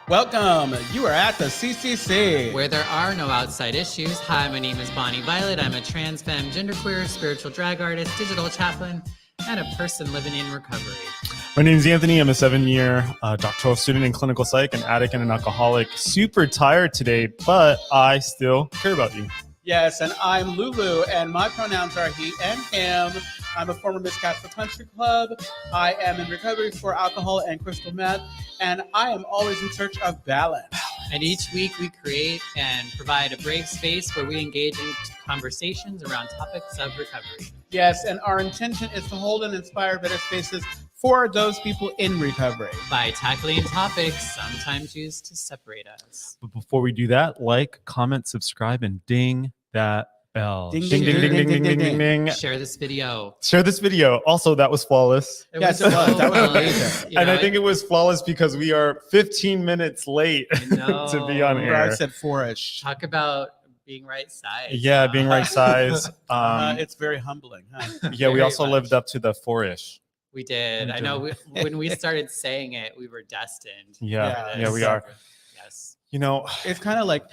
Welcome. You are at the CCC. Where there are no outside issues. Hi, my name is Bonnie Violet. I'm a trans, femme, genderqueer, spiritual drag artist, digital chaplain, and a person living in recovery. My name is Anthony. I'm a 7-year doctoral student in clinical psych, an addict and an alcoholic. Super tired today, but I still care about you. Yes, and I'm Lulu, and my pronouns are he and him. I'm a former Miss Castro Country Club. I am in recovery for alcohol and crystal meth, and I am always in search of balance. And each week we create and provide a brave space where we engage in conversations around topics of recovery. Yes, and our intention is to hold and inspire better spaces for those people in recovery. By tackling topics sometimes used to separate us. But before we do that, like, comment, subscribe, and ding that bell. Ding, ding, ding, ding, ding, ding, ding, ding. Share this video. Share this video. Also, that was flawless. Yes, it was. That was amazing. And I think it was flawless because we are 15 minutes late to be on air. I said 4-ish. Talk about being right size. Yeah, being right size. It's very humbling. Huh? Yeah, we very also much. lived up to the 4-ish. We did. I know when we started saying it, we were destined. Yeah, we are. Yes. You know, It's kind of like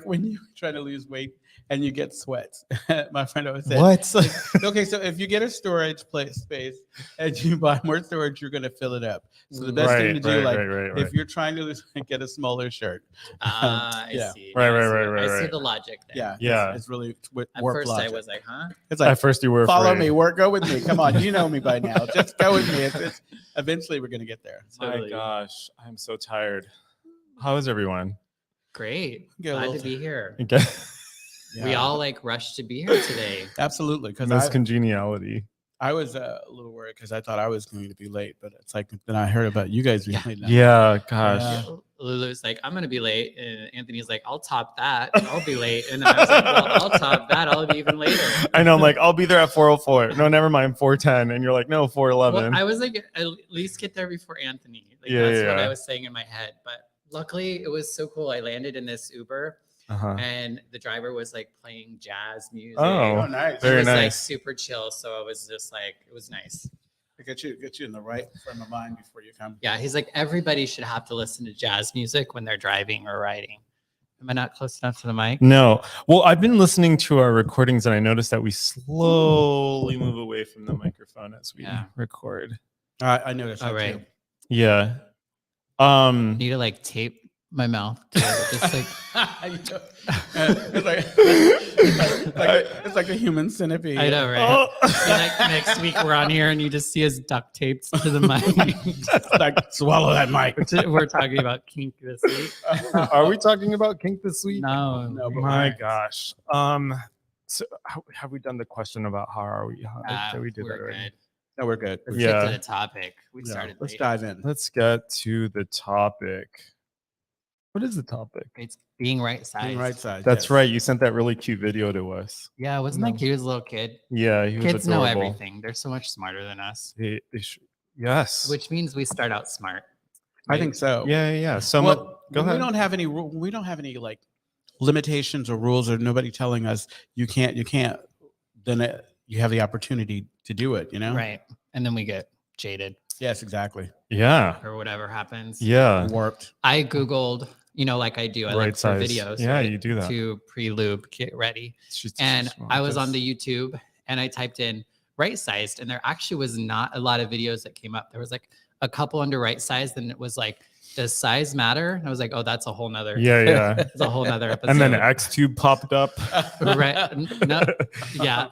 when you try to lose weight and you get sweats. My friend always said, what? okay, so if you get a storage space and you buy more storage, you're going to fill it up. So the best thing to do, if you're trying to lose weight, get a smaller shirt. I yeah. see. Right. I see the logic there. Yeah. It's really At warped first logic. I was like, huh? It's like, At first you were follow afraid. me, go with me. Come on, you know me by now. Just go with me. It's eventually we're going to get there. Totally. My gosh, I'm so tired. How is everyone? Great. Get a Glad little to be here. Okay. We all rushed to be here today. Absolutely, because This congeniality. I was a little worried because I thought I was going to be late, but it's like then I heard about you guys being late. Now. Yeah, gosh. Yeah. Lulu's like, I'm gonna be late, and Anthony's like, I'll top that. I'll be late, and I was like, well, I'll top that. I'll be even later. I know. I'm like, I'll be there at 4:04. No, never mind, 4:10. And you're like, no, 4:11. Well, I was like, at least get there before Anthony. Like, that's what I was saying in my head. But luckily, it was so cool. I landed in this Uber. And the driver was like playing jazz music. Oh, nice. Very it was like nice. super chill. So it was just like, it was nice. Get you in the right frame of mind before you come. Yeah. He's like, everybody should have to listen to jazz music when they're driving or riding. Am I not close enough to the mic? No. Well, I've been listening to our recordings and I noticed that we slowly move away from the microphone as we record. I noticed. All that right. too. Yeah. Need to like tape my mouth to it. Just like it's like a human centipede. I know, right? Like next week we're on here and you just see us duct taped to the mic. Like swallow that mic. We're talking about kink this week. Are we talking about kink this week? No. No, but My gosh. So have we done the question about how are we? Did we do that We're already? good. No, we're good. Let's Yeah. get to the topic. We started Let's late. dive in. Let's get to the topic. What is the topic? It's being right side. Being right side. That's yes. right. You sent that really cute video to us. Yeah, wasn't that cute as a little kid? Yeah, he was Kids know adorable. everything. They're so much smarter than us. Yes. Which means we start out smart. I think so. Yeah. So Well, go ahead. we don't have any like limitations or rules or nobody telling us you can't. Then you have the opportunity to do it. You know. Right. And then we get jaded Yes. Exactly. Yeah. or whatever happens. Yeah. Warped. I Googled, like I do. I Right look for size. videos. Yeah, right, you do that. to pre-lube, get ready. It's just- And it's just- I was on the YouTube and I typed in right sized, and there actually was not a lot of videos that came up. There was like a couple under right sized, and it was like, does size matter? And I was like, oh, that's a whole nother. Yeah. It's a whole nother episode. And then X-Tube popped up. Right. No, yeah.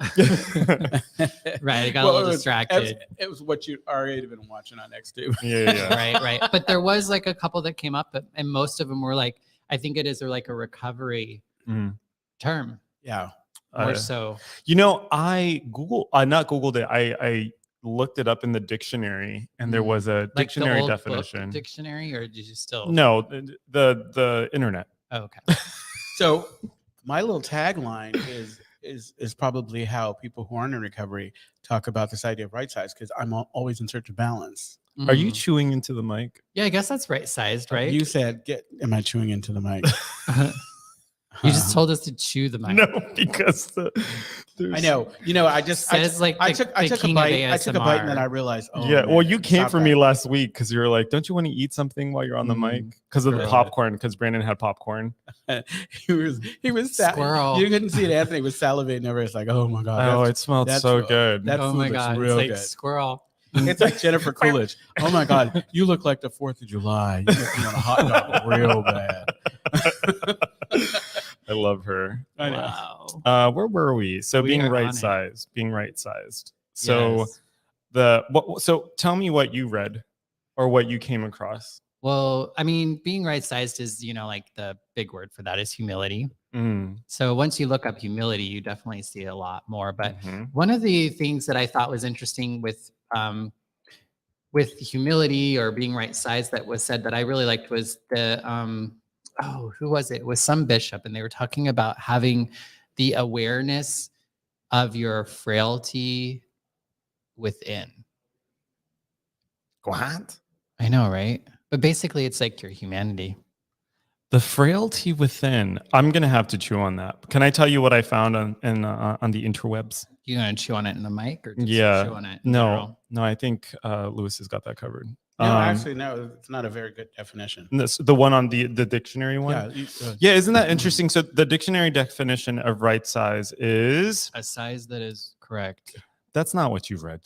Right. I got a little distracted. It was what you already been watching on X2. Yeah. Right. But there was like a couple that came up, and most of them were like, I think it is like a recovery term. Yeah. More so. I not Googled it. I looked it up in the dictionary, and there was a Like the dictionary old book definition. dictionary, or did you still? No, the internet. Oh, okay. So my little tagline is probably how people who aren't in recovery talk about this idea of right size, because I'm always in search of balance. Are you Mhm. chewing into the mic? Yeah, I guess that's right sized, right? You said, am I chewing into the mic? You just told us to chew the mic. No, because I know. I just Says like I the took a king bite. of I took a bite and then I ASMR. realized, oh yeah. Well, man, you came stop for that. me last week because you were like, "Don't you want to eat something while you're on the mic?" Because of the Girl. popcorn. Because Brandon had popcorn. he was Squirrel. You couldn't see it. Anthony was salivating over. It's like, oh my god. Oh, that's- it smelled that's so real- good. That Oh food my looks god, real it's like good. squirrel. It's like Jennifer Coolidge. Oh my god, you look like the 4th of July. You make me want a hot dog real bad. I love her. I know. Wow. Where were we? So We being are on right it. sized, being right sized. So Yes. so tell me what you read or what you came across. Well, I mean, being right sized is, like the big word for that is humility. Mm, So once you look up humility, you definitely see a lot more. But mhm. one of the things that I thought was interesting with humility or being right sized that was said that I really liked was who was it? It was some bishop, and they were talking about having the awareness of your frailty within. What? I know, right? But basically, it's like your humanity. The frailty within. I'm gonna have to chew on that. Can I tell you what I found on the interwebs? You gonna chew on it in the mic or just Yeah. chew on it? In No, general? no. I think Lewis has got that covered. No, actually, no. It's not a very good definition. The one on the dictionary one. Yeah. Yeah, isn't that interesting? So the dictionary definition of right size is A size that is correct. that's not what you've read.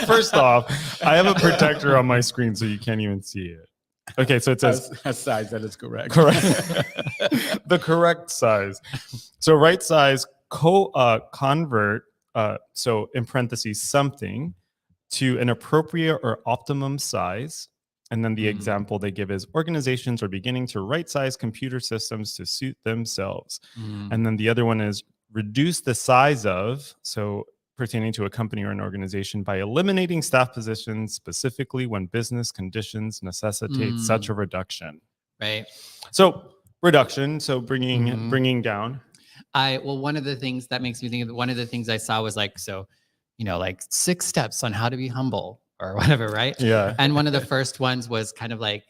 First off, I have a protector on my screen so you can't even see it. Okay, so it says A size that is correct. correct. The correct size. So right size convert so in parentheses something to an appropriate or optimum size. And then the example they give is organizations are beginning to right size computer systems to suit themselves. And then the other one is reduce the size of, so pertaining to a company or an organization by eliminating staff positions, specifically when business conditions necessitate such a reduction. Right. So reduction, so bringing down. One of the things that makes me think of one of the things I saw was like 6 steps on how to be humble or whatever, right? Yeah. And one of the first ones was kind of like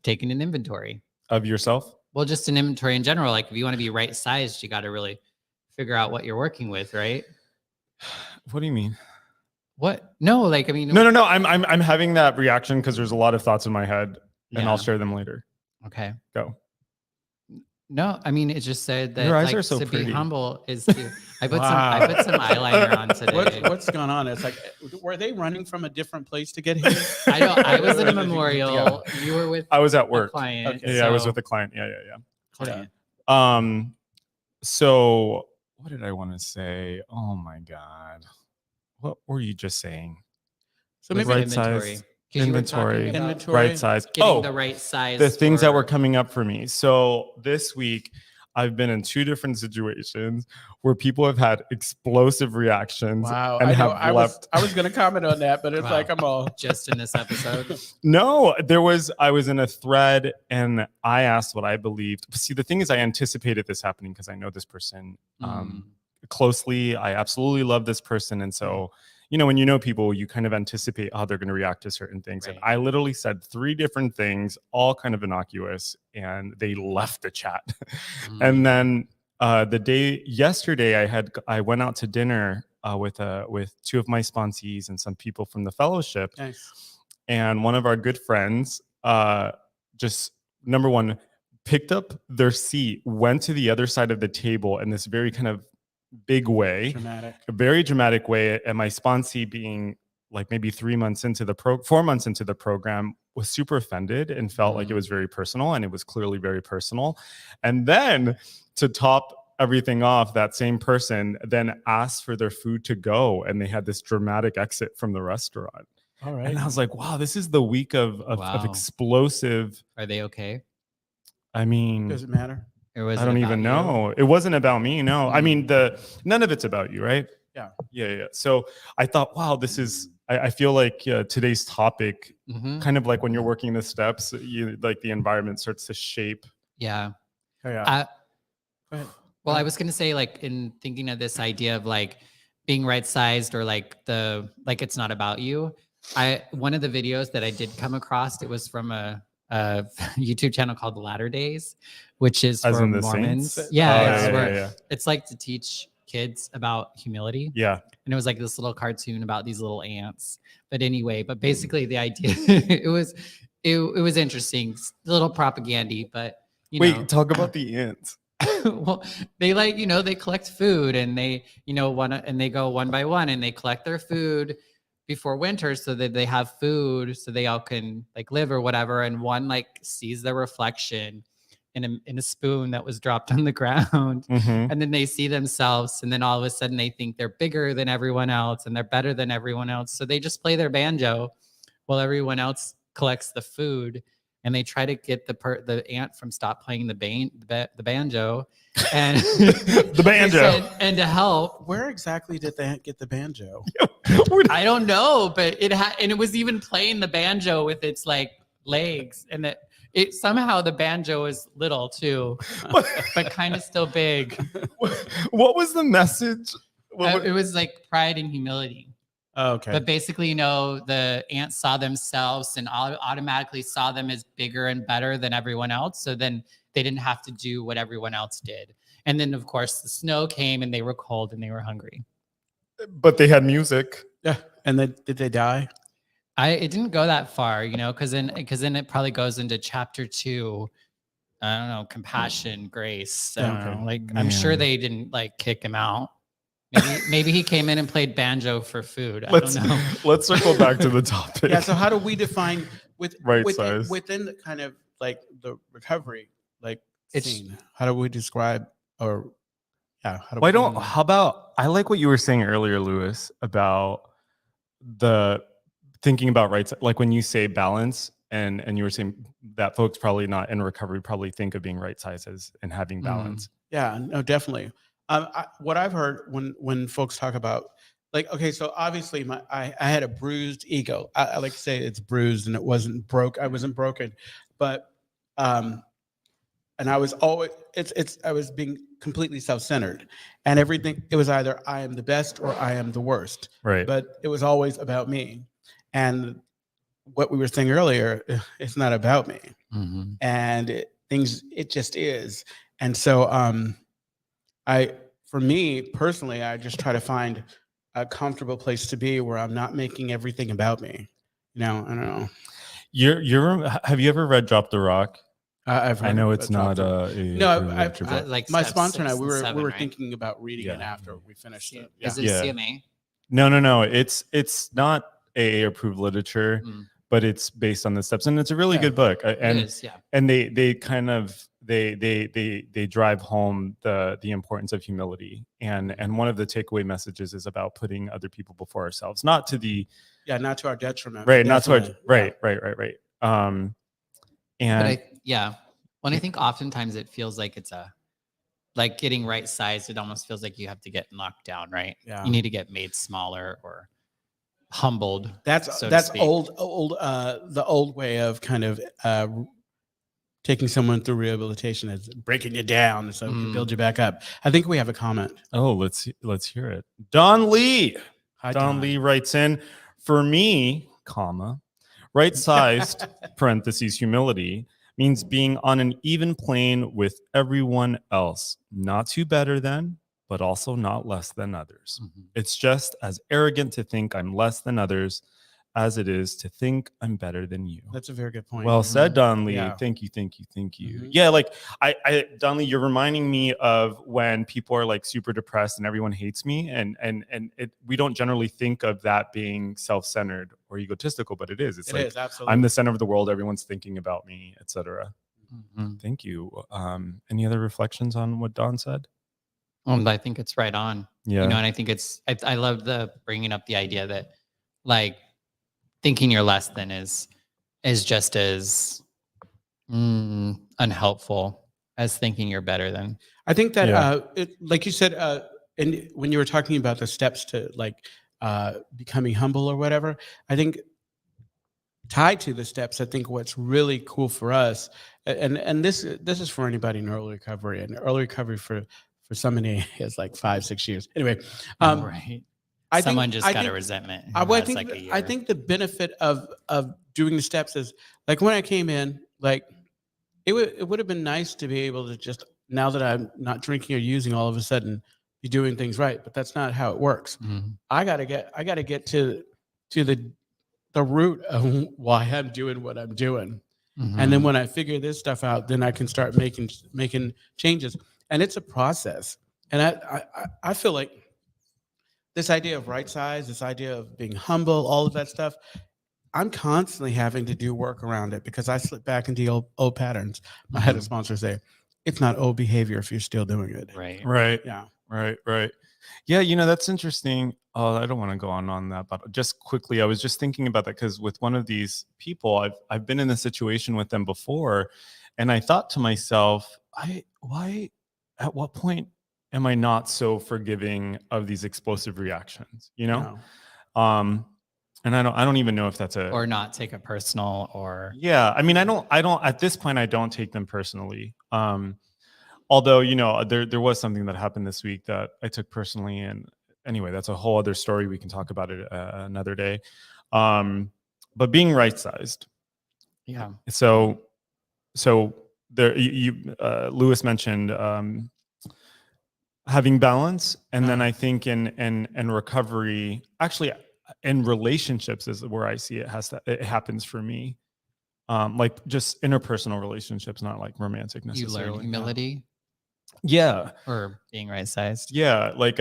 taking an inventory Of yourself? Well, just an inventory in general. Like if you want to be right sized, you got to really figure out what you're working with, right? What do you mean? What? No, like I mean, No. I'm having that reaction because there's a lot of thoughts in my head, and Yeah. I'll share them later. Okay. Go. No, I mean it just said that Your eyes like, are so to pretty. be humble is to. I put Wow. some eyeliner on today. What's going on? It's like, were they running from a different place to get here? I know. I was at a Yeah. memorial. You were with I was at a work. client. Okay. Yeah, I was so- with a client. Yeah. client. So what did I want to say? Oh my God. What were you just saying? So With maybe right inventory. size, 'Cause you were inventory, talking about Inventory. right size. Getting the right size. The things that were for- coming up for me. So this week, I've been in 2 different situations where people have had explosive reactions Wow. and I know. have left. I was going to comment on that, but it's Wow. like I'm all. just in this episode. No, I was in a thread and I asked what I believed. See, the thing is, I anticipated this happening because I know this person closely. I absolutely love this person. And so, when you know people, you kind of anticipate how they're going to react to certain things. Right. And I literally said 3 different things, all kind of innocuous, and they left the chat. And then the day yesterday, I went out to dinner with 2 of my sponsees and some people from the fellowship. Nice. And one of our good friends just number one picked up their seat, went to the other side of the table in this very kind of big way, Dramatic. a very dramatic way. And my sponsee, being like maybe 4 months into the program, was super offended and felt like it was very personal, and it was clearly very personal. And then to top everything off, that same person then asked for their food to go, and they had this dramatic exit from the restaurant. All right. And I was like, wow, this is the week of Wow. explosive. Are they okay? I mean, Does it matter? Or was I it don't about even you? know. It wasn't about me. No, I mean, none of it's about you, right? Yeah. So I thought, wow, this is, I feel like today's topic, Mhm. kind of like when you're working the steps, like the environment starts to shape. Yeah. Oh, yeah. Go ahead. Well, I was gonna say, like, in thinking of this idea of like being right sized or like it's not about you. One of the videos that I did come across, it was from a a YouTube channel called Latter Days, which is As for in the Mormons. Saints? Yeah, it's yeah, where yeah. it's like to teach kids about humility. Yeah. And it was like this little cartoon about these little ants. But anyway, but basically the idea it was interesting, a little propagandy, but you know. Wait, talk about the ants. Well, they like, they collect food and they, and they go one by one and they collect their food before winter so that they have food so they all can like live or whatever. And one like sees their reflection in a spoon that was dropped on the ground. Mhm. And then they see themselves and then all of a sudden they think they're bigger than everyone else and they're better than everyone else. So they just play their banjo while everyone else collects the food. And they try to get the ant from stop playing the banjo, and The banjo. and to help. Where exactly did they get the banjo? I don't know, but it was even playing the banjo with its like legs, and it somehow the banjo is little too, but kind of still big. What was the message? It was like pride and humility. Oh, okay. But basically, the ants saw themselves and automatically saw them as bigger and better than everyone else. So then they didn't have to do what everyone else did. And then, of course, the snow came and they were cold and they were hungry. But they had music. Yeah. And then did they die? It didn't go that far, because then it probably goes into chapter 2. I don't know, compassion, grace. I don't know. Like, I'm sure they didn't like kick him out. Maybe he came in and played banjo for food. I don't know. Let's circle back to the topic. Yeah. So how do we define Right size. within the kind of like the recovery like It's- scene? How do we describe or yeah? How about, I like what you were saying earlier, Lewis, about the thinking about right, like when you say balance and you were saying that folks probably not in recovery probably think of being right sizes and having balance. Yeah, no, definitely. What I've heard when folks talk about like, okay, so obviously I had a bruised ego. I like to say it's bruised and it wasn't broke. I wasn't broken, but and I was always I was being completely self-centered, and everything it was either I am the best or I am the worst. Right. But it was always about me, and what we were saying earlier, it's not about me, and it just is, and so for me personally, I just try to find a comfortable place to be where I'm not making everything about me. I don't know. Have you ever read Drop the Rock? I know it's not like my steps sponsor and I 6 we and were 7, right? thinking about reading it after we finished it. Is it Yeah. CMA? No. It's not AA approved literature, but it's based on the steps, and it's a really good book. And it is, yeah. and they kind of they drive home the importance of humility, and one of the takeaway messages is about putting other people before ourselves, not to our detriment. right, not to our Definitely. right. But when I think oftentimes it feels like it's like getting right sized, it almost feels like you have to get knocked down, right? Yeah. You need to get made smaller or humbled. That's so to that's speak. the old way of kind of taking someone through rehabilitation is breaking you down so to build you back up. I think we have a comment. Oh, let's hear it. Don Lee. Hi, Don Lee writes in, for me, right-sized, parentheses, humility, means being on an even plane with everyone else. Not too better than, but also not less than others. It's just as arrogant to think I'm less than others as it is to think I'm better than you. That's a very good point. Well said, Don Lee. Yeah. Thank you. Yeah, like I Don Lee, you're reminding me of when people are like super depressed and everyone hates me, and we don't generally think of that being self-centered or egotistical, but it is. It is absolutely. I'm the center of the world. Everyone's thinking about me, etc. Thank you. Any other reflections on what Don said? I think it's right on. Yeah. And I think I love the bringing up the idea that like thinking you're less than is just as unhelpful as thinking you're better than. I think that like you said, and when you were talking about the steps to like becoming humble or whatever, I think tied to the steps, I think what's really cool for us, and this is for anybody in early recovery, and early recovery for somebody is like 5-6 years. Anyway, right. Someone just got a resentment. I think the benefit of doing the steps is like when I came in, like it would have been nice to be able to just, now that I'm not drinking or using, all of a sudden be doing things right, but that's not how it works. I gotta get to the root of why I'm doing what I'm doing. And then when I figure this stuff out, then I can start making changes. And it's a process. And I feel like this idea of right size, this idea of being humble, all of that stuff, I'm constantly having to do work around it because I slip back into old patterns. My head of sponsors say, it's not old behavior if you're still doing it. Right. Yeah. Right. Yeah, that's interesting. Oh, I don't want to go on that, but just quickly, I was just thinking about that because with one of these people, I've been in a situation with them before, and I thought to myself, why at what point am I not so forgiving of these explosive reactions? No. And I don't even know if that's or not take it personal, or yeah. I mean, I don't at this point, I don't take them personally. Although, there was something that happened this week that I took personally, and anyway, that's a whole other story. We can talk about it another day. But being right-sized. yeah. So there, Lewis mentioned having balance, and then I think in recovery, actually, in relationships is where I see it happens for me. Like just interpersonal relationships, not like romantic You necessarily. learn humility. Yeah. Or being right sized. Yeah. Like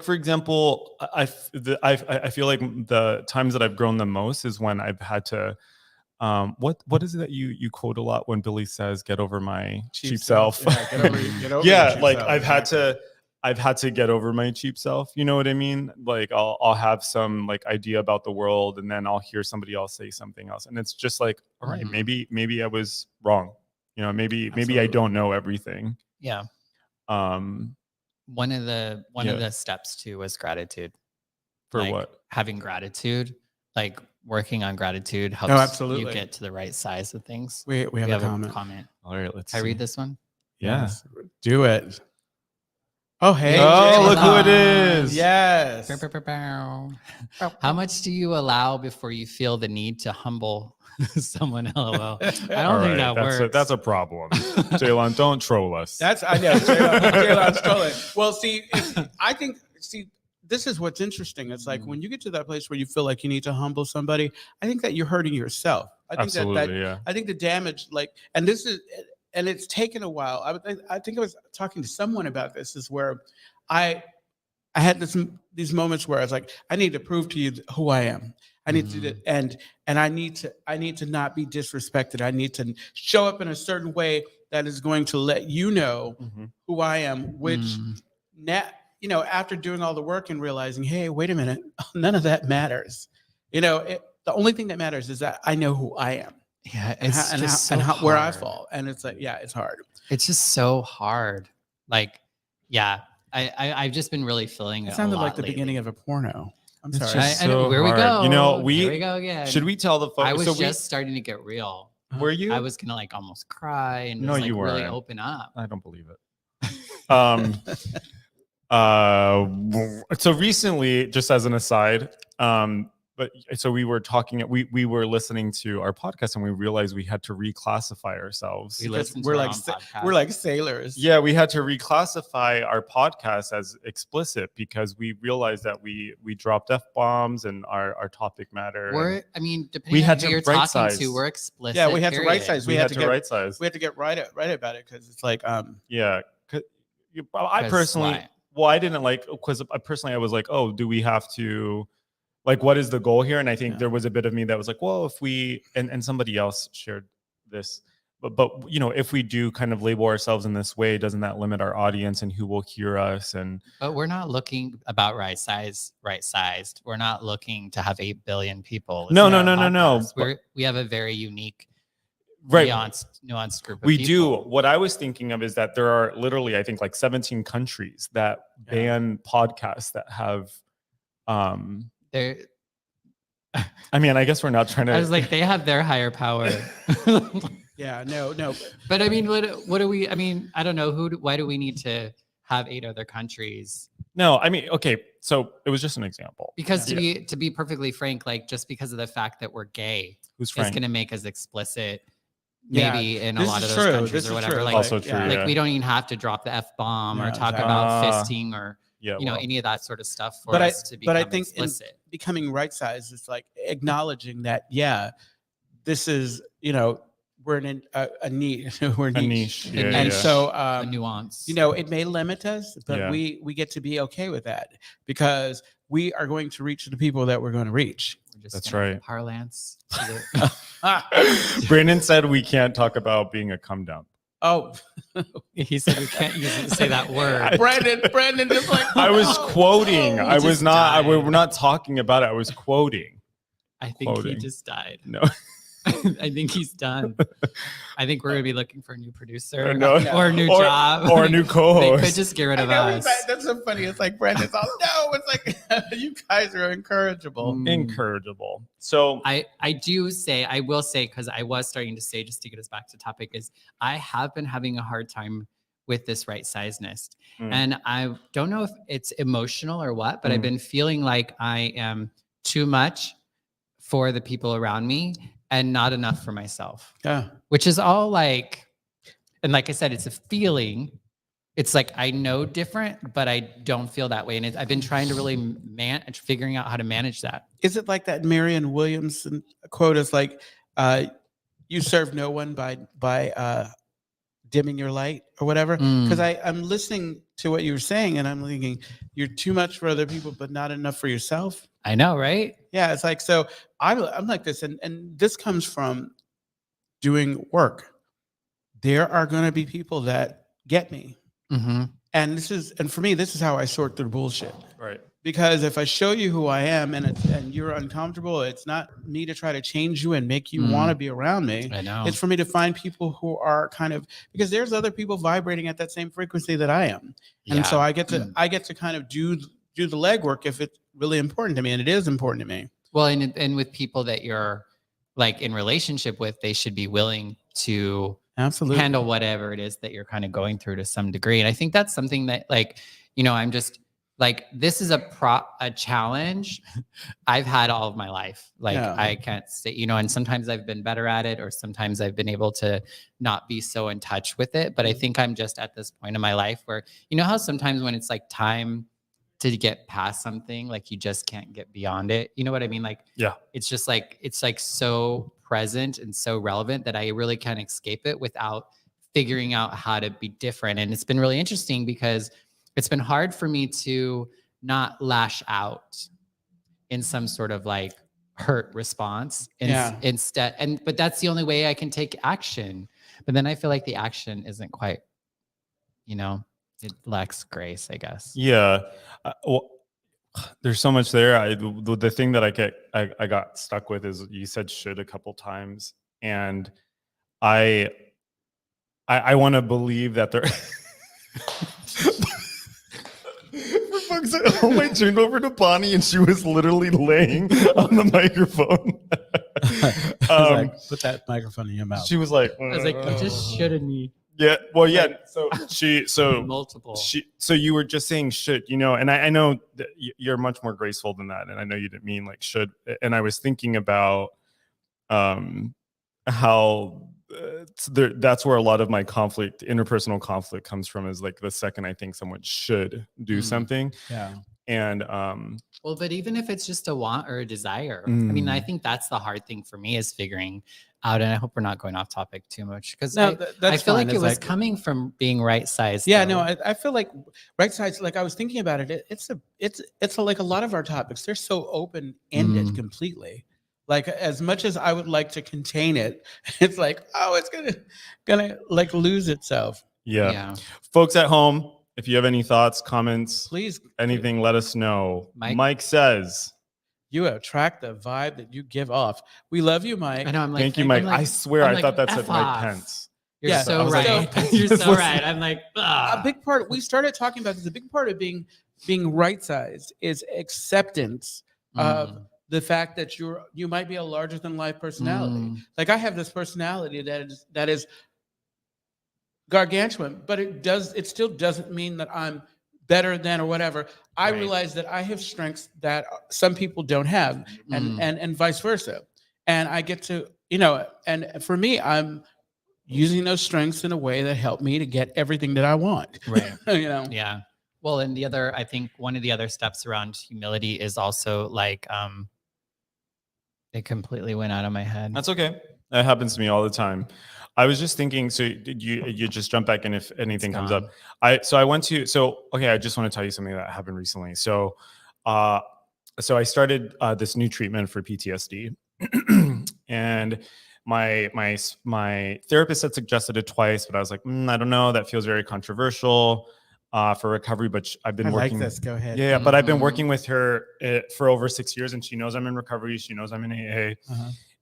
for example, I feel like the times that I've grown the most is when I've had to, what is it that you quote a lot when Billy says, "Get over my cheap self." Yeah, get over Yeah, your cheap like self. I've had to get over my cheap self. You know what I mean? Like I'll have some like idea about the world, and then I'll hear somebody else say something else, and it's just like, all right, maybe I was wrong. Maybe I don't know everything. Yeah. One of the steps too was gratitude. For what? Having gratitude, like working on gratitude helps you get to the right size of things. We have a comment. All right, let's Can I read this one? Yes. Do it. Oh, hey. Oh, look who it is. Yes. How much do you allow before you feel the need to humble someone? LOL. I don't think that works. That's a problem. Jaylon, don't troll us. I know. Jaylon's trolling. Well, see, this is what's interesting. It's like when you get to that place where you feel like you need to humble somebody, I think that you're hurting yourself. I think Absolutely, I think the damage, and it's taken a while. I think I was talking to someone about this, is where I had these moments where I was like, I need to prove to you who I am. I need to, and I need to not be disrespected. I need to show up in a certain way that is going to let you know who I am, which now, after doing all the work and realizing, hey, wait a minute, none of that matters. The only thing that matters is that I know who I am. Yeah, it's where I fall. And it's like, yeah, it's hard. It's just so hard. Like, yeah, I've just been really feeling it sounded like the beginning of a porno. I'm sorry. Here we go. Here we go again. Should we tell the folks? I was just starting to get real. Were you? I was gonna almost cry and no, you weren't. Really open up. I don't believe it. So recently, just as an aside, so we were talking, we were listening to our podcast, and we realized we had to reclassify ourselves. We're like sailors. Yeah, we had to reclassify our podcast as explicit because we realized that we dropped F-bombs and our topic matter. Depending on who you're talking to, we're explicit. Yeah, we had to right size. We had to right size. We had to get right about it because it's like yeah. I personally, I didn't because personally I was like, oh, do we have to? Like, what is the goal here? And I think there was a bit of me that was like, well, if we, and somebody else shared this, but if we do kind of label ourselves in this way, doesn't that limit our audience and who will hear us? But we're not looking about right sized. We're not looking to have 8 billion people. No. We have a very unique, nuanced group of we people. do. What I was thinking of is that there are literally, I think, like 17 countries that ban podcasts that have, I mean, I guess we're not trying to. I was like, they have their higher power. Yeah, no. But I mean, what do we? I mean, I don't know. Why do we need to have 8 other countries No, I mean, okay, so it was just an example. Because Yeah. to be perfectly frank, like just because of the fact that we're gay Who's is Frank? going to make us explicit, Yeah, maybe in a this lot is of those true. countries This or is whatever. true. Like, Also true. yeah. like we don't even have to drop the F-bomb or No, talk exactly. about fisting or Yeah, you know well, any of that sort of stuff for But us to become but I think in explicit. becoming right size is like acknowledging that, yeah, this is, you know, we're in a niche. We're a niche. Yeah, And yeah. so, a nuance. you know, it may limit us, but Yeah. we get to be okay with that because we are going to reach the people that we're going to reach. We're just That's gonna right. Parlance. To Brandon said we can't talk about being a cum dump. Oh, he said we can't say that word. Brandon just like, I was oh, quoting. oh. I was just not. died. We're not talking about it. I was quoting. I think he Quoting. just died. No. I think he's done. I think we're gonna be looking for a new producer No. or a new job or a new They co-host. could just get rid I of know, us. that's so funny. It's like Brandon's all, no, it's like you guys are incorrigible. Incorrigible. So I will say, because I was starting to say, just to get us back to topic, is I have been having a hard time with this right sizeness. And I don't know if it's emotional or what, but I've been feeling like I am too much for the people around me and not enough for myself, Yeah. which is all like, and like I said, it's a feeling. It's like I know different, but I don't feel that way. And I've been trying to really figuring out how to manage that. Is it like that Marianne Williamson quote is like, you serve no one by dimming your light or whatever? Because I'm listening to what you were saying and I'm thinking you're too much for other people, but not enough for yourself. I know, right? Yeah, it's like, so I'm like this, and this comes from doing work. There are going to be people that get me. Mm-hmm. And for me, this is how I sort through bullshit. right. Because if I show you who I am and you're uncomfortable, it's not me to try to change you and make you want to be around me. I know. It's for me to find people who are kind of, because there's other people vibrating at that same frequency that I am. And so I get to kind of do the legwork if it's really important to me, and it is important to me. Well, and with people that you're like in relationship with, they should be willing to Absolutely handle whatever it is that you're kind of going through to some degree. And I think that's something that, like, you know, I'm just like, this is a challenge I've had all of my life. Like, I can't say, you know, and sometimes I've been better at it, or sometimes I've been able to not be so in touch with it. But I think I'm just at this point in my life where, you know, how sometimes when it's like time to get past something, like you just can't get beyond it. You know what I mean? Like, Yeah. it's just like, it's like so present and so relevant that I really can't escape it without figuring out how to be different. And it's been really interesting because it's been hard for me to not lash out in some sort of like hurt response instead. But that's the only way I can take action. But then I feel like the action isn't quite, you know, it lacks grace, I guess. Yeah. Well, there's so much there. The thing that I got stuck with is you said should a couple times, and I want to believe that there. For fuck's sake, I turned over to Bonnie and she was literally laying on the microphone. like, put that microphone in your mouth. She was like, I was like, you just shouldn't me. Yeah. Well, yeah. So Multiple. So you were just saying should, you know, and I know that you're much more graceful than that, and I know you didn't mean like should. And I was thinking about how that's where a lot of my interpersonal conflict comes from, is like the second I think someone should do something. Yeah. And well, but even if it's just a want or a desire, I mean, I think that's the hard thing for me, is figuring out, and I hope we're not going off topic too much, because I feel like it was coming from being right sized. Yeah, no, I feel like right size, like I was thinking about it, it's like a lot of our topics, they're so open ended completely. Like, as much as I would like to contain it, it's like, oh, it's gonna like lose itself. Yeah. Folks at home, if you have any thoughts, comments, please, anything, let us know. Mike says, you attract the vibe that you give off. We love you, Mike. I know. I'm like, thank you, Mike. I swear, I thought that said Mike Pence. You're so right. You're so right. I'm like, a big part. We started talking about this. A big part of being right sized is acceptance of the fact that you might be a larger than life personality. Like, I have this personality that is gargantuan, but it still doesn't mean that I'm better than or whatever. I Right. realize that I have strengths that some people don't have, and vice versa. And I get to, and for me, I'm using those strengths in a way that help me to get everything that I want. Right. Yeah. Well, and I think one of the other steps around humility is also like, it completely went out of my head. That's okay. That happens to me all the time. I was just thinking, so you just jump back in if anything comes up. I just want to tell you something that happened recently. So I started this new treatment for PTSD, and my therapist had suggested it twice, but I was like, I don't know, that feels very controversial for recovery. But I've been working. Like this. Go ahead. Yeah, but I've been working with her for over 6 years, and she knows I'm in recovery. She knows I'm in AA.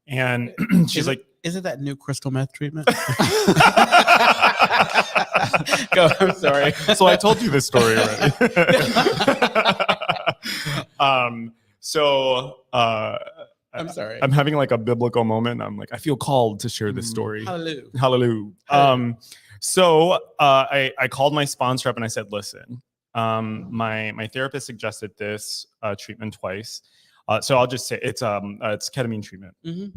And she's like, is it that new crystal meth treatment? Go, I'm sorry. So I told you this story already. I'm sorry. I'm having like a biblical moment. I'm like, I feel called to share this story. Hallelujah. Hallelujah. So I called my sponsor up and I said, listen, my therapist suggested this treatment twice. So I'll just say it's ketamine treatment. Mm-hmm.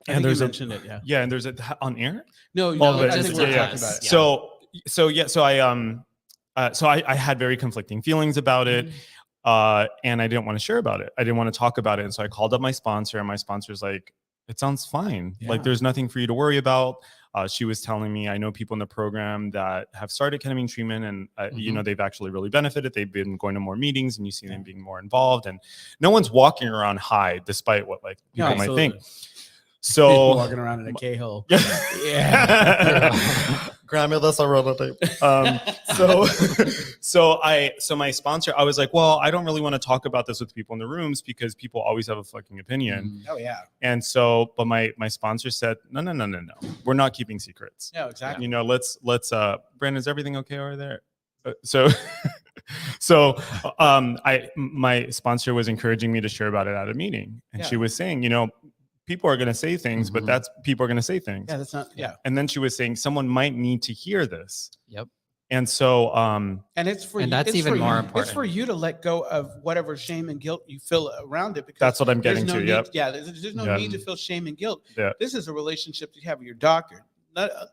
And there's mentioned it, yeah. And there's on air. No, I think we're talking about it. So I had very conflicting feelings about it, and I didn't want to share about it. I didn't want to talk about it, and so I called up my sponsor, and my sponsor's like, "It sounds fine. Like there's nothing for you to worry about." She was telling me, I know people in the program that have started ketamine treatment, and they've actually really benefited. They've been going to more meetings, and you see them being more involved. And no one's walking around high, despite what like people might think. So walking around in a K-hole. Grammy, that's a relative. So my sponsor, I was like, well, I don't really want to talk about this with people in the rooms because people always have a fucking opinion. Oh yeah. And so, but my sponsor said, no, we're not keeping secrets. Yeah, exactly. Let's Brandon, is everything okay over there? My sponsor was encouraging me to share about it at a meeting, and she was saying, people are going to say things, but people are going to say things. Yeah, that's not. Yeah. And then she was saying someone might need to hear this. Yep. And so, and it's for and that's even more important. It's for you to let go of whatever shame and guilt you feel around it. Because that's what I'm getting to. Yep. Yeah. There's no need to feel shame and guilt. Yeah. This is a relationship you have with your doctor.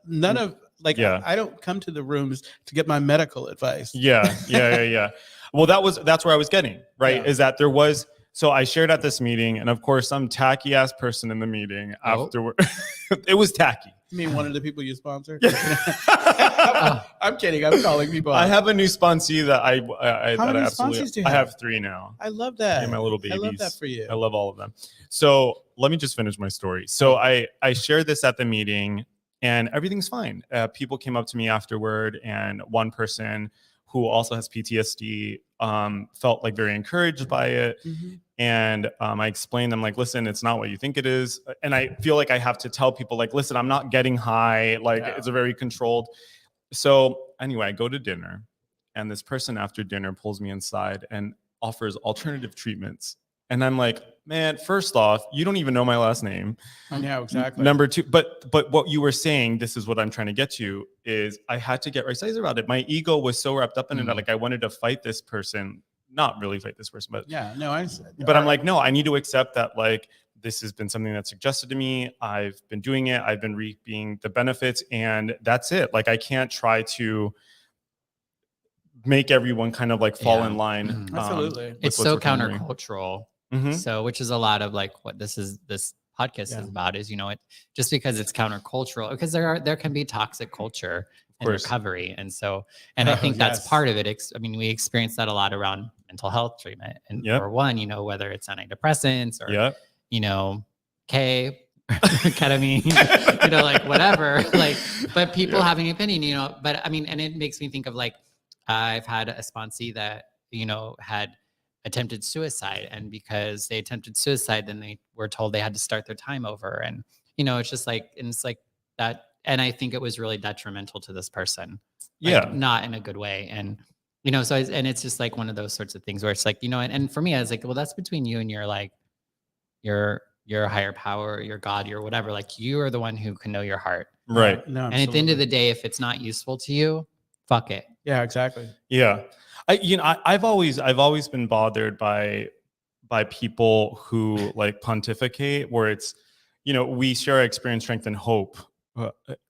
None of I don't come to the rooms to get my medical advice. Yeah. Well, that's where I was getting, right? Yeah. Is that there was. So I shared at this meeting, and of course, some tacky ass person in the meeting afterward. It was tacky. You mean one of the people you sponsor? I'm kidding. I'm calling people out. I have a new sponsee that How many sponsors do you have? I have 3 now. I love that. Yeah, my little babies. I love that for you. I love all of them. So let me just finish my story. So I shared this at the meeting, and everything's fine. People came up to me afterward, and one person who also has PTSD felt like very encouraged by it. And I explained, I'm like, listen, it's not what you think it is. And I feel like I have to tell people, like, listen, I'm not getting high. Like, it's a very controlled. So anyway, I go to dinner, and this person after dinner pulls me inside and offers alternative treatments. And I'm like, man, first off, you don't even know my last name. Yeah, exactly. Number 2, but what you were saying, this is what I'm trying to get to, is I had to get excited about it. My ego was so wrapped up in it that like I wanted to fight this person, not really fight this person, but I'm like, no, I need to accept that like this has been something that's suggested to me. I've been doing it. I've been reaping the benefits, and that's it. Like I can't try to make everyone kind of like fall in line. Absolutely. It's so countercultural. So, which is a lot of like what this podcast is about, is, it just because it's countercultural, because there can be toxic culture in recovery. And so, and I think that's part of it. I mean, we experience that a lot around mental health treatment. And for one, whether it's antidepressants or, ketamine, like whatever, like, but people having an opinion, but I mean, and it makes me think of like, I've had a sponsee that, had attempted suicide, and because they attempted suicide, then they were told they had to start their time over. And, it's just like, and it's like that. And I think it was really detrimental to this person. Like, not in a good way. And, so, and it's just like one of those sorts of things where it's like, and for me, I was like, well, that's between you and your, like, your higher power, your God, your whatever. Like, you are the one who can know your heart. Right. No, and at the end of the day, if it's not useful to you, fuck it. Yeah, exactly. Yeah. I've always been bothered by people who like pontificate, where it's, we share experience, strength, and hope.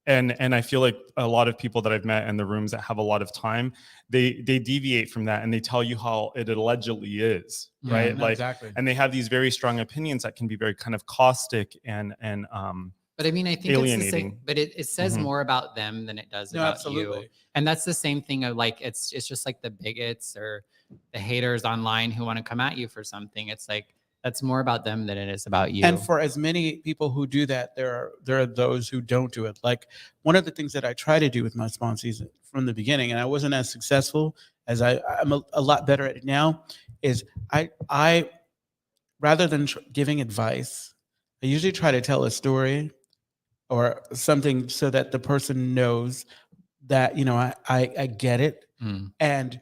And I feel like a lot of people that I've met in the rooms that have a lot of time, they deviate from that and they tell you how it allegedly is, right? No, Like, exactly. and they have these very strong opinions that can be very kind of caustic and But I mean, I think alienating. it's the same, but it says Mhm. more about them than it does No, about absolutely. you. And that's the same thing of like, it's just like the bigots or the haters online who want to come at you for something. It's like, that's more about them than it is about you. And for as many people who do that, there are those who don't do it. Like one of the things that I try to do with my sponsees from the beginning, and I wasn't as successful as I'm a lot better at it now, is I rather than giving advice, I usually try to tell a story or something so that the person knows that I get it. Mm. And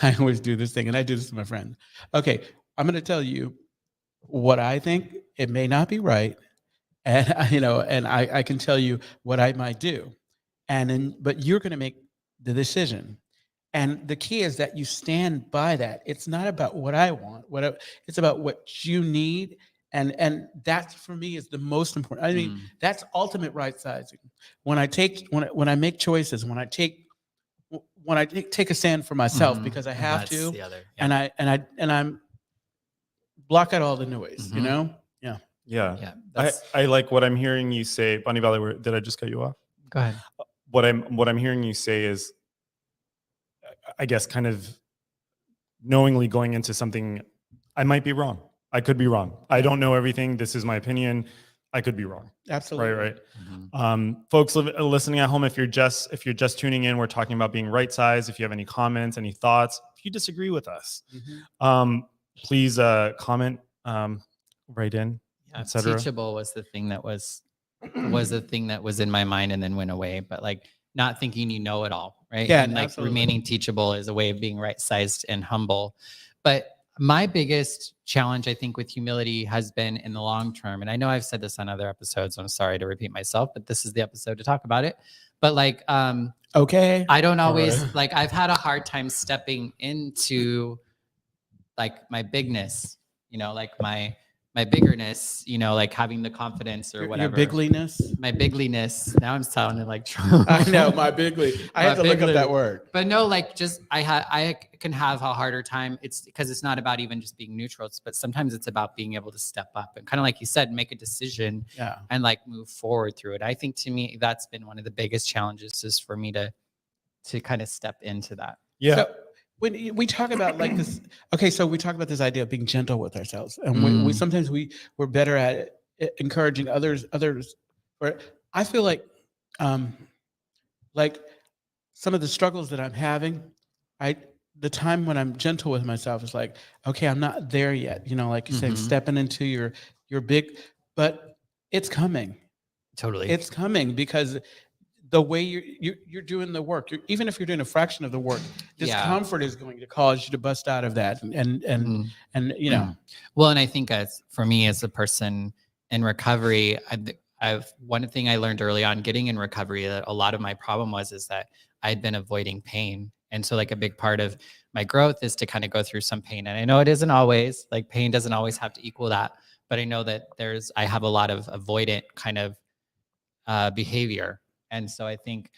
I always do this thing, and I do this to my friends. Okay, I'm going to tell you what I think. It may not be right, and I can tell you what I might do, but you're going to make the decision. And the key is that you stand by that. It's not about what I want. It's about what you need, and that for me is the most important. I mean, that's ultimate right sizing. When I make choices, when I take a stand for myself because I have That's to, the other, and I'm block out all the noise. Yeah. Yeah. That's, I like what I'm hearing you say, Bunny Valley. Did I just cut you off? go ahead. What I'm hearing you say is, I guess, kind of knowingly going into something. I might be wrong. I could be wrong. I don't know everything. This is my opinion. I could be wrong. Absolutely. Right. Folks listening at home, if you're just tuning in, we're talking about being right size. If you have any comments, any thoughts, if you disagree with us, please comment, write in, etc. Teachable was the thing that was in my mind and then went away. But like not thinking you know it all, right? Yeah, and like absolutely. remaining teachable is a way of being right sized and humble. But my biggest challenge, I think, with humility has been in the long term. And I know I've said this on other episodes. So I'm sorry to repeat myself, but this is the episode to talk about it. But like, okay, I don't always like. I've had a hard time stepping into like my bigness. Like my biggerness, like having the confidence or whatever. Your bigliness. My bigliness. Now I'm sounding like Trump. I know, my bigly. I have to look up that word. But no, like just I can have a harder time. It's because it's not about even just being neutral, but sometimes it's about being able to step up and kind of like you said, make a decision and like move forward through it. I think to me that's been one of the biggest challenges is for me to kind of step into that. Yeah. So, when we talk about like this, okay, so we talk about this idea of being gentle with ourselves, and we sometimes we're better at it, encouraging others. Or I feel like some of the struggles that I'm having, the time when I'm gentle with myself is like, okay, I'm not there yet. Like you said, stepping into your big, but it's coming. Totally, it's coming because the way you're doing the work, even if you're doing a fraction of the work, discomfort is going to cause you to bust out of that, and Well, and I think for me as a person in recovery, I've one thing I learned early on getting in recovery that a lot of my problem is that I'd been avoiding pain, and so like a big part of my growth is to kind of go through some pain, and I know it isn't always like pain doesn't always have to equal that, but I know that I have a lot of avoidant kind of behavior. And so I think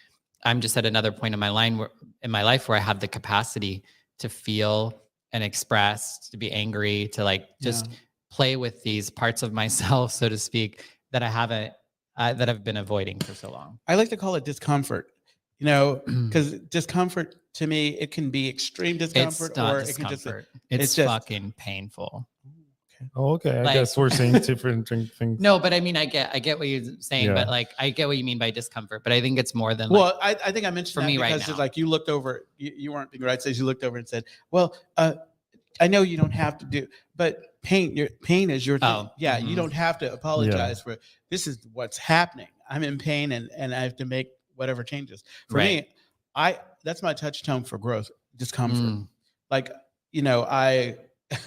I'm just at another point in my life where I have the capacity to feel and express, to be angry, to like just play with these parts of myself, so to speak, that I haven't, that I've been avoiding for so long. I like to call it discomfort, because discomfort to me, it can be extreme discomfort, or discomfort. It can it's just fucking painful. Oh, okay. I guess we're saying different things. No, but I mean, I get what you're saying, but like, I get what you mean by discomfort, but I think it's more than like, well, I think I mentioned for that me because right now. it's like you looked over, you weren't being right, says you looked over and said, well, I know you don't have to do, but pain is your thing. You don't have to apologize for this is what's happening. I'm in pain and I have to make whatever changes. For me, that's my touch tone for growth, discomfort. Like,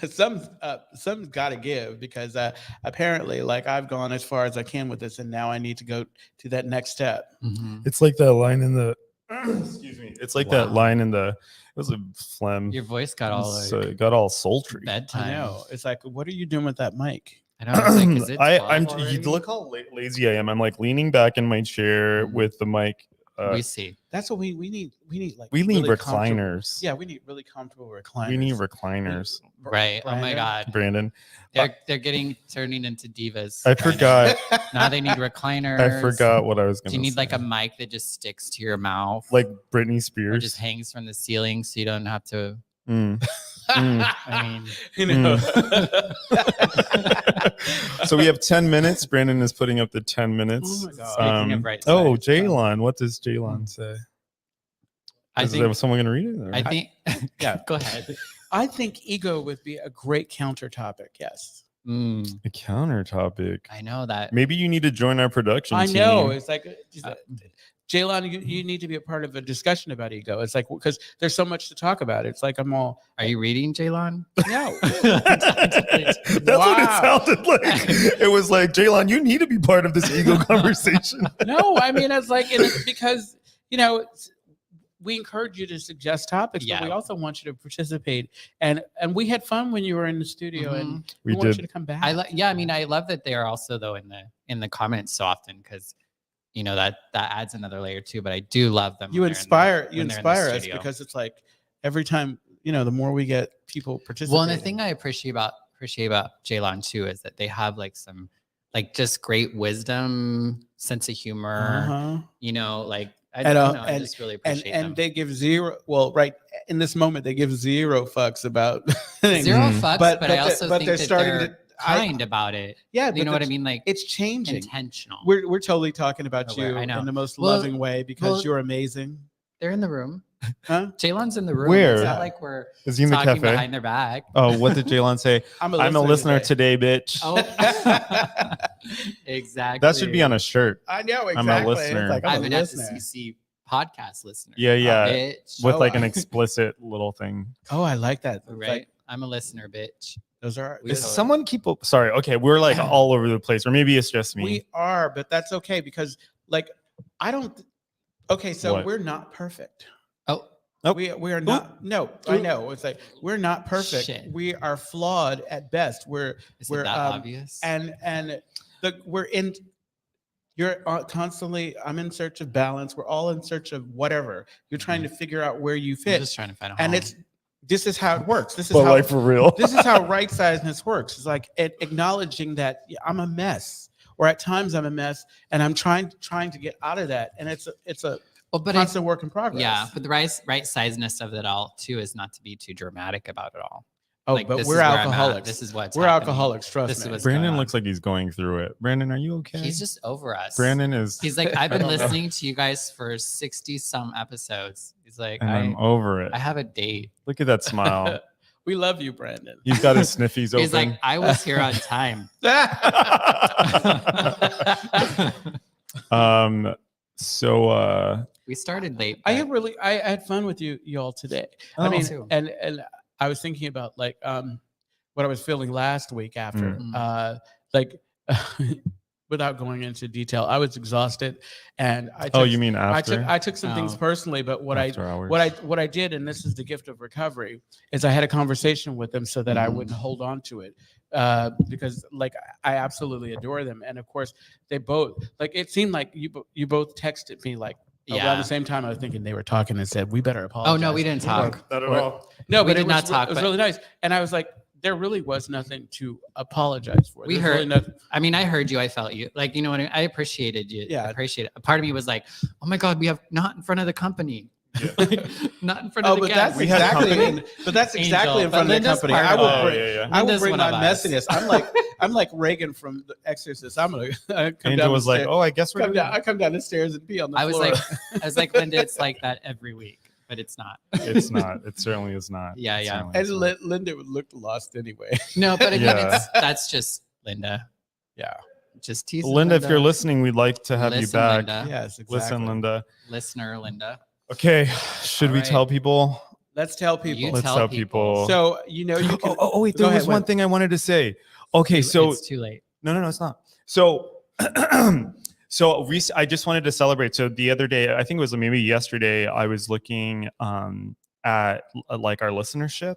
some's got to give, because apparently, like, I've gone as far as I can with this, and now I need to go to that next step. It's like that line in the Excuse me. It's like that line in the. It was a phlegm. Your voice got all like, So it got all sultry. bedtime. I know. It's like, what are you doing with that mic? I know. I was like, is it 12 I'm. already? Look how lazy I am. I'm like leaning back in my chair with the mic. We see. That's what we need. We need like We need really comfortable- recliners. Yeah, we need really comfortable recliners. We need recliners. Right. Oh my Brandon? God. Brandon, They're turning into divas. I Brandon. forgot. Now they need recliners. I forgot what I was going Do to you say. need like a mic that just sticks to your mouth? like Britney Or Spears? just hangs from the ceiling so you don't have to. Mm. Mm. I mean, You know. So we have 10 minutes. Brandon is putting up the 10 minutes. Oh my God. Speaking of right oh, sides, Jaylon. What does Jaylon say? I Is think. someone going to read it? or- I think. Yeah. Go ahead. I think ego would be a great counter topic. Yes. A counter topic. I know that. Maybe you need to join our production I team. know. It's like, Jaylon, you need to be a part of a discussion about ego. It's like, because there's so much to talk about. It's like, I'm all, Are you reading, Jaylon? no. That's what it Wow. sounded like. It was like, Jaylon, you need to be part of this ego conversation. No, I mean, it's like, because, we encourage you to suggest topics, but we Yeah. also want you to participate. And we had fun when you were in the studio, and we We want did. you to come back. I mean, I love that they are also though in the comments so often because that adds another layer too. But I do love them. You when inspire when they're in the us studio. because it's like every time, the more we get people participating. Well, and the thing I appreciate about Jaylon too is that they have like some like just great wisdom, sense of humor. Uh-huh. Like I And, don't know, I and- just really appreciate And them. they give zero. Well, right in this moment, they give zero fucks about things. Zero Mhm. fucks, But- but, but I also but think they're that starting they're to- kind about it. Yeah, You but know what I that's- mean? Like It's changing. intentional. We're totally talking about Aware, you I know. in the most Well- loving way because well- you're amazing. They're in the room. Huh? Jaylon's in the room. Where? It's not like we're Is he in the talking cafe? behind their back. Oh, what did Jaylon say? I'm a listener today. today, bitch. Oh, exactly. That should be on a shirt. I know exactly. I'm a It's listener. like, I'm I'm an a listener. SCC podcast listener. Yeah, yeah. Bitch. With Oh, like an I- explicit little thing. Oh, I like that. It's Right. like, I'm a listener, bitch. those are. We Is totally- someone keep sorry, okay, we're like all over the place, or maybe it's just me. We are, but that's okay because, like, I don't. Okay, so What? we're not perfect. Oh, Nope. We are not. No, I know. It's like we're not perfect. Shit. We are flawed at best. We're is we're it that obvious? and we're in. You're constantly. I'm in search of balance. We're all in search of whatever. You're trying to figure out where you I'm fit, just trying to find a and home. this is how it works. This is But how like for real. this is how right sizeness works. It's like acknowledging that I'm a mess, or at times I'm a mess, and I'm trying to get out of that. And it's a well, but constant work in progress. yeah, but the right sizeness of it all too is not to be too dramatic about it all. Oh, Like, but this we're is where I'm at. alcoholics. This is what's we're happening. alcoholics. Trust This is me. what's going Brandon on. looks like he's going through it. Brandon, are you okay? He's just over us. Brandon is He's like, I've I been don't know. listening to you guys for 60 some episodes. He's like, and I'm I over it. have a date. Look at that smile. We love you, Brandon. He's got his sniffies He's open. like, I was here on time. So We started late. I but- had fun with you all today. Oh, I mean, too. and I was thinking about like what I was feeling last week after like without going into detail, I was exhausted, and I took, oh, you mean after? I took some things Oh. personally, but After hours. what I did, and this is the gift of recovery, is I had a conversation with them so that I wouldn't hold on to it, because like I absolutely adore them, and of course they both like it seemed like you both texted me like around Yeah. the same time. I was thinking they were talking and said we better apologize. Oh no, we didn't talk. Not at Or- all. No, We but did it not was, talk, It was but- really nice, and I was like, there really was nothing to apologize for. We There's heard- really nothing. I mean, I heard you. I felt you. Like, you know what I mean? I appreciated you. Yeah. I appreciate it. A part of me was like, oh my God, we have not in front of the company. Not in front Oh, of the but guests. that's We had exactly. company? But that's Angel, exactly in but front of the Linda's company. part I of will it. bring. yeah. I will Linda's bring one my of us. messiness. I'm like Reagan from The Exorcist. I'm gonna come Angel down was the like, stairs. "Oh, I guess we're Come doing down, I come down the stairs and pee on the I was floor. like, Linda, it's like that every week, but it's not. It's not. It certainly is not. Yeah, It yeah. certainly and is not. Linda looked lost anyway. No, but again, Yeah. that's just Linda. Yeah. Just teasing. Linda, if you're listening, we'd like to have you Listen, back. Linda. Yes, exactly. Listen, Linda. Listener, Linda. Okay, should All we right. tell people? Let's tell people. You Let's tell tell people. people. So you know you can. Wait, Go there ahead, was one thing I wanted to say. Okay, so it's too late. no, it's not. So, So I just wanted to celebrate. So the other day, I think it was maybe yesterday, I was looking at like our listenership,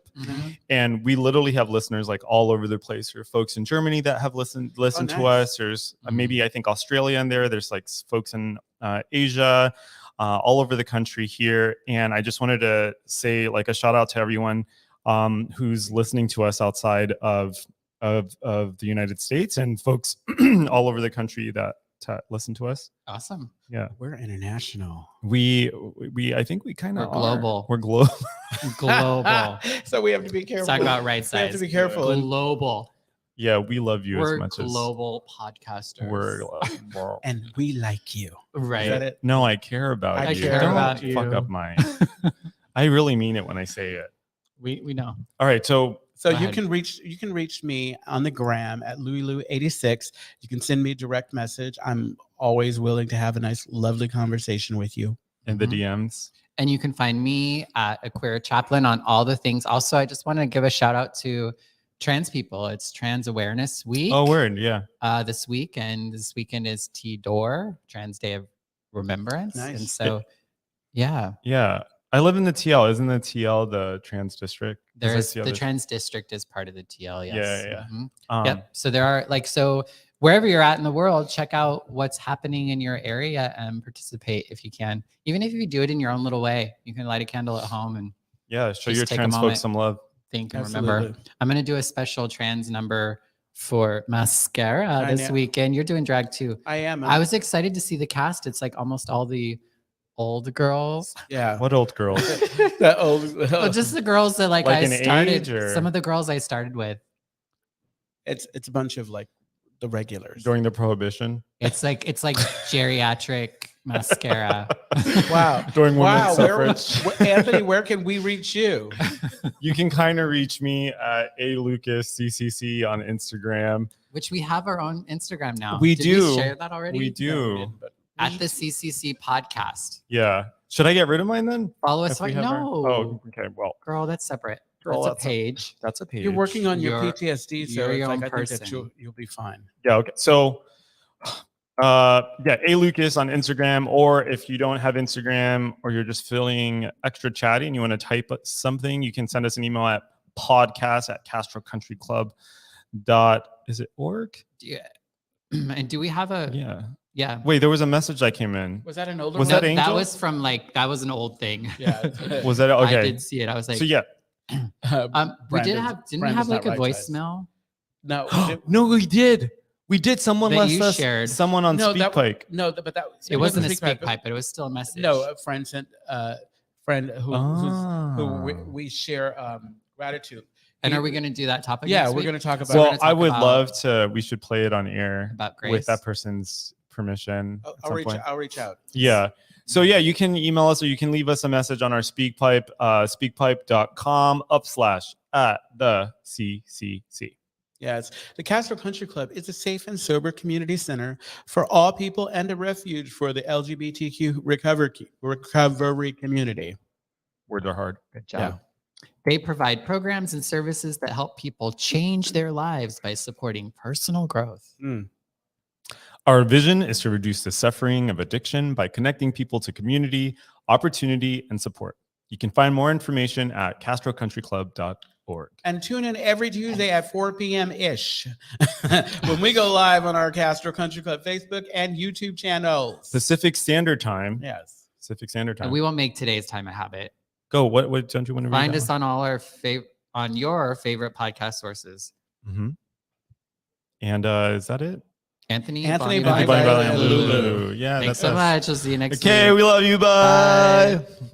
and we literally have listeners like all over the place. There are folks in Germany that have listened to us. There's maybe I think Australia in there. There's like folks in Asia, all over the country here. And I just wanted to say like a shout out to everyone who's listening to us outside of the United States, and folks all over the country that listen to us. Awesome. Yeah, we're international. We I think we kind of global. We're global. Global. So we have to be careful. Talk about right size. We have to be careful. Global. Yeah, we love you We're as much as global podcasters. we're and we like you. Right. Is that it? No, I care about I you. care Don't about you. fuck up my. I really mean it when I say it. We know. All right, so So Go you ahead. can reach me on the gram at LouieLou86. You can send me a direct message. I'm always willing to have a nice, lovely conversation with you. in the DMs. And you can find me at A Queer Chaplain on all the things. Also, I just want to give a shout out to trans people. It's Trans Awareness Week. Oh, word, yeah. This week, and this weekend is T-Door, Trans Day of Remembrance. Nice. And so, yeah, Yeah. I live in the TL. Isn't the TL the trans district? there's Is that the trans district is part of the TL. Yes. Yeah. Mhm. Yep. So there are so wherever you're at in the world, check out what's happening in your area and participate if you can. Even if you do it in your own little way, you can light a candle at home and Yeah, show Just your take a trans moment. folks some love. think and Absolutely. remember. I'm going to do a special trans number for mascara I this know. weekend. You're doing drag too. I am. I was excited to see the cast. It's like almost all the old girls. Yeah. What old girls? That old. Well, just the girls that like I Like an started. age, or- Some of the girls I started with. It's a bunch of like the regulars. During the prohibition? It's like geriatric mascara. Wow. During women's Where, suffrage? Anthony, where can we reach you? You can kind of reach me at @lucasccc on Instagram. Which we have our own Instagram now. We Did do. We share that already. We do. didn't, but At the CCC podcast. Yeah. Should I get rid of mine then? Follow us. If we No, have our- Oh, okay. Well, girl, that's separate. Girl, That's a page. that's a page. You're working on your You're- PTSD, so you're it's your like own I think that person. you'll be fine. Yeah. Okay. So, Lucas on Instagram, or if you don't have Instagram or you're just feeling extra chatty and you want to type something, you can send us an email at podcast@castrocountryclub.org. Yeah. And do we have a? Yeah. Yeah. Wait, there was a message that came in. Was that an older Was one? that Angel? That was from that was an old thing. Yeah. Was that okay? I did see it. I was like, So yeah. we Brandon's didn't we have like a not right size. voicemail? No. No, we did. We did. Someone That left you us. shared. Someone on No, that Speakpipe. No, but that It wasn't a Speakpipe, speak but- pipe, but it was still a message. No, a friend sent friend who Ah. we share gratitude. And He- are we going to do that topic? Yeah, next we're week? going to talk about. Well, gonna I talk would about- love to. We should play it on air about grace with that person's permission. I'll, at I'll some reach. point. I'll reach out. Yeah. So yeah, you can email us or you can leave us a message on our Speakpipe, speakpipe.com/@the-CCC. Yes, the Castro Country Club is a safe and sober community center for all people and a refuge for the LGBTQ recovery community. Words are hard. Good job. They provide programs and services that help people change their lives by supporting personal growth. Our vision is to reduce the suffering of addiction by connecting people to community, opportunity, and support. You can find more information at castrocountryclub.org. And tune in every Tuesday at 4 p.m. ish when we go live on our Castro Country Club Facebook and YouTube channels. Pacific Standard Time. Yes. Pacific Standard Time. And we won't make today's time a habit. Go. What don't you want to read? Find us on all our on your favorite podcast sources. Mm-hmm. And is that it? Anthony Anthony Bonnie Bonnie Bonnie and Lulu. Lulu. Yeah, Thanks that's so us. much. We'll see you next week. Okay, we love you. Bye. Bye.